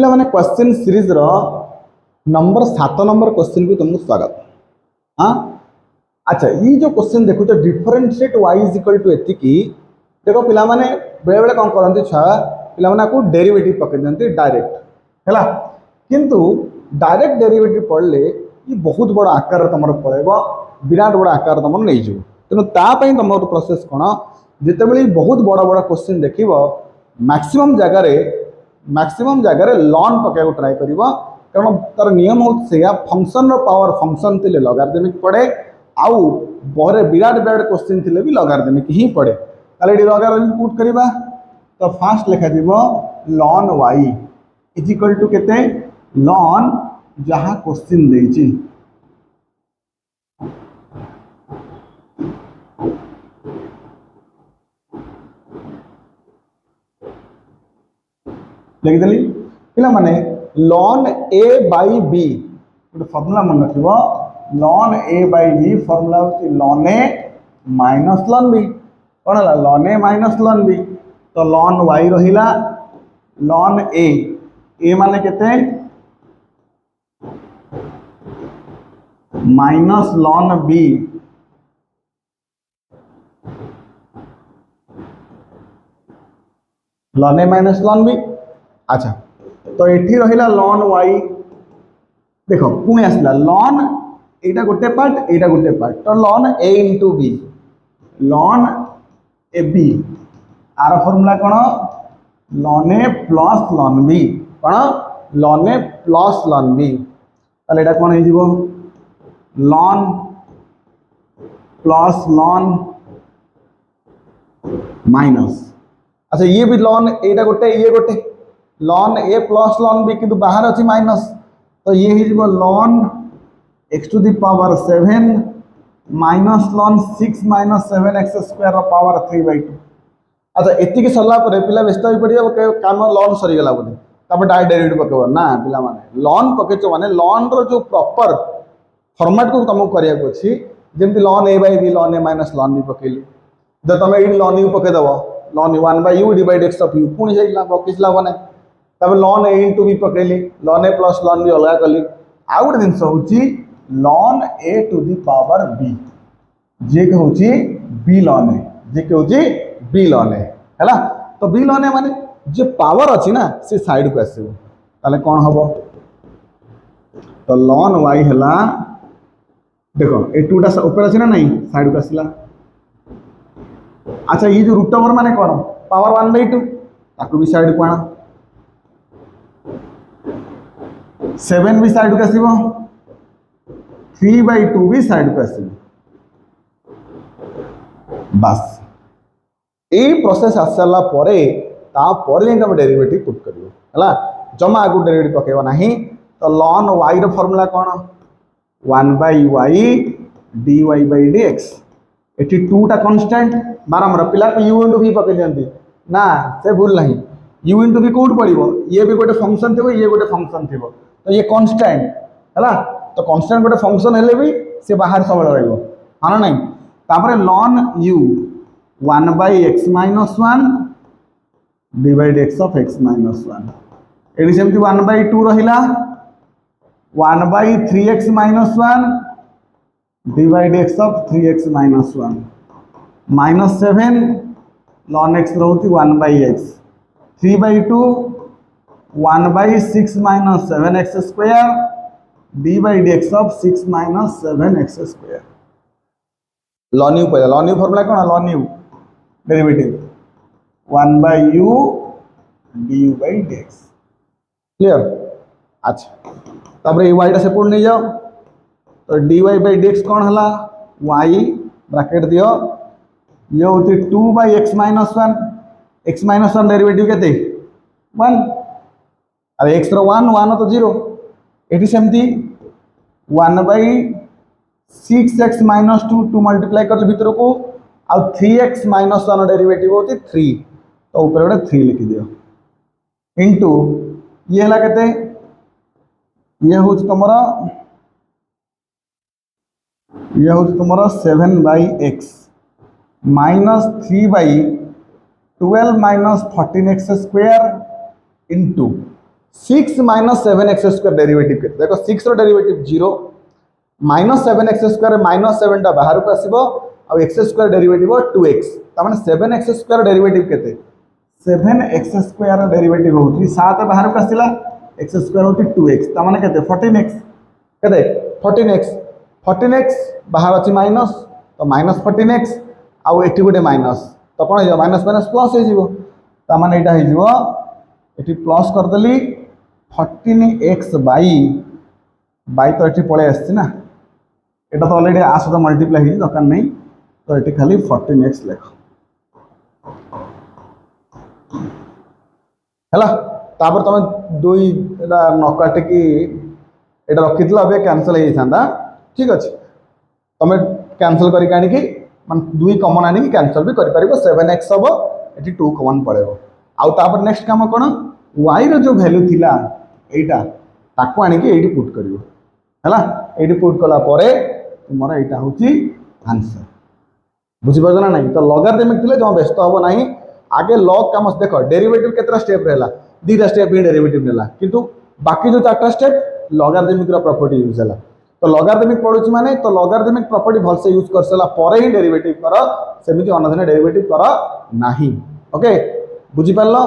पिला माने question series row number 7 number question को तुमको स्वागत। हाँ अच्छा, ये जो क्वेश्चन देखो तो differentiate y is equal to एति की देखो पिला माने बेले बेले कौन करंती छा पिला माने को डेरिवेटिव पके दंती डायरेक्ट हैला, किंतु डायरेक्ट डेरिवेटिव पड़ले ये बहुत बड़ आकार तमर पळेबो, विराट बड़ आकार तमर नै जो। तेनु ता पई तमर प्रोसेस कोन जेते बेले बहुत बड़ बड़ क्वेश्चन देखिबो मैक्सिमम जगह लॉन पके ट्राए करिवो, कारण तार नियम हो फंक्शन रो पावर फंक्शन थिले लॉगरिथमिक पड़े आउ बहरे विराट विराट क्वेश्चन थिले भी लॉगरिथमिक ही पड़े। ताले एडी लॉगरिथमिक पुट करिबा तो फास्ट लिखा दिबो ln y is equal to केते ln जहां क्वेश्चन देछि लिख देली पिला माने ln a by b ଗୋଟେ ଫର୍ମୁଲା ମନେ ରଖିବ। ln a by b formula होची ln a minus ln b। कोन होला ln a minus ln b, तो ln y रहिला ln a माने केते minus ln b ln a minus ln b। अच्छा तो एठी रहिला ln y, देखो पुणी आसला ln एटा गोटे पार्ट एटा गोटे पार्ट, तो ln a into b ln a b आर फॉर्मूला कोन ln a plus ln b, कोन ln a plus ln b, ताले एटा कोन हे जिवो ln plus ln माइनस। अच्छा ये भी ln एटा गोटे ये गोटे ln a plus ln b किंतु बाहर अछि माइनस, तो ये ही जीवो ln x to the power 7 minus ln 6 minus 7x square row power 3/2। अच्छा एति के सरला परे पिला व्यस्त होई पड़ियो काम ln सरी गला बोले तब डायरेक्ट डेरिवेटिव पकेबो ना पिला माने ln पकेचो माने ln रो जो प्रॉपर फॉर्मेट को तुमको करिया को अछि, जेमति ln a by b ln a minus ln b पकेली ज तमे ई ln u पके दबो ln 1 by u divide x of u पुणी जाइला बकिसला बने तब ln a into b पकेली ln a plus ln b अलगा कली। आ गुटे जिंस होची ln a to the power b जे के होची b ln a, जे के होची b ln a हैला। तो b ln a माने जे पावर अछि ना से साइड को आसीबो, ताले कोन हबो तो ln y हैला देखो ए टूटा ऊपर अछि ना नहीं साइड को आसीला। अच्छा ये जो रूट ओवर माने कोन पावर 1/2 ताकू भी साइड को आना, 7 भी साइड को आसीबो 3/2 भी साइड को आसीबो। बस ए प्रोसेस आसला परे ता परे हम डेरिवेटिव पुट करियो हला, जमा आगु डेरिवेटिव पकेबो नाही। तो ln y रो फार्मूला कोन 1/y dy/dx, एठी 2 टा कांस्टेंट बारंबार पिला को u into v पके दियंती ना से भूल नहीं, u into v कोड पड़िबो ये भी गोटे फंक्शन थिबो ये गोटे फंक्शन थिबो, तो ये कांस्टेंट हैला। तो कांस्टेंट गोटे फंक्शन हेले भी से बाहर सब रहइबो हां नहीं। तापरे ln u 1/x minus 1 divide x of x minus 1 AD सेमति 1/2 रहिला 1/3x minus 1 divide x of 3x minus 1 minus 7 ln x रहउती 1/x 3/2 1/6 minus 7x square divide x of 6 minus 7x square। ln u पहला ln u formula कोन ln u derivative 1/u du/dx clear. अच्छा तबरे y टा separate नहीं जाओ तो dy/dx कोन हला y bracket दियो ये होती 2/x minus 1 x minus 1 derivative केते 1 अरे x रो 1 1 तो 0 एटी सेमती 1/6x minus 2 2 मल्टीप्लाई कर भीतर को आ 3x minus 1 डेरिवेटिव होती 3, तो ऊपर गोटे 3 लिखि दियो इनटू ये हला केते ये होच तुमरा 7/x minus 3/12 minus 14x square into 6 minus 7x square derivative के देखो 6 रो derivative 0 minus 7x square minus 7 टा बाहर को आसीबो आ x स्क्वायर डेरिवेटिव 2x त माने 7x स्क्वायर डेरिवेटिव केते 7x स्क्वायर डेरिवेटिव होती 7 बाहर को आसिला x स्क्वायर होती 2x त माने केते 14x केते 14x बाहर अछि माइनस तो माइनस 14x आ एठी गोटे माइनस तो कोन हो माइनस माइनस प्लस हो जिवो त माने एटा हो जिवो एठी प्लस कर देली 14x बाई तो एठी पळे आछि ना एटा तो ऑलरेडी आ सहित मल्टीप्लाई हो दरकार नहीं तो एठी खाली 14x लेख हैला तापर तमे दुई एटा न काटे की एटा रखितला अबे कैंसिल हो जांदा ठीक अछि तमे कैंसिल करी कानी की माने दुई कॉमन आनी की कैंसिल भी करि परिबो 7x हबो एठी 2 कॉमन पळेबो आउ तापर नेक्स्ट काम कोन y रो जो वैल्यू थिला एटा ताको आनी की एठी पुट करिवो हैला एठी पुट कला परे तुमरा एटा होची आंसर बुझि परछना नहीं तो लॉगरिथमिक थिले जो व्यस्त हबो नहीं आगे लॉग काम देखो डेरिवेटिव केतरा स्टेप रहला दीटा स्टेप ही डेरिवेटिव नेला किंतु बाकी जो चारटा स्टेप लॉगरिथमिक रो प्रॉपर्टी यूज होला तो लॉगरिथमिक पढुची माने तो लॉगरिथमिक प्रॉपर्टी भल से यूज करसला परे ही डेरिवेटिव कर सेमिति अनधने डेरिवेटिव कर नाही ओके बुझि परलो।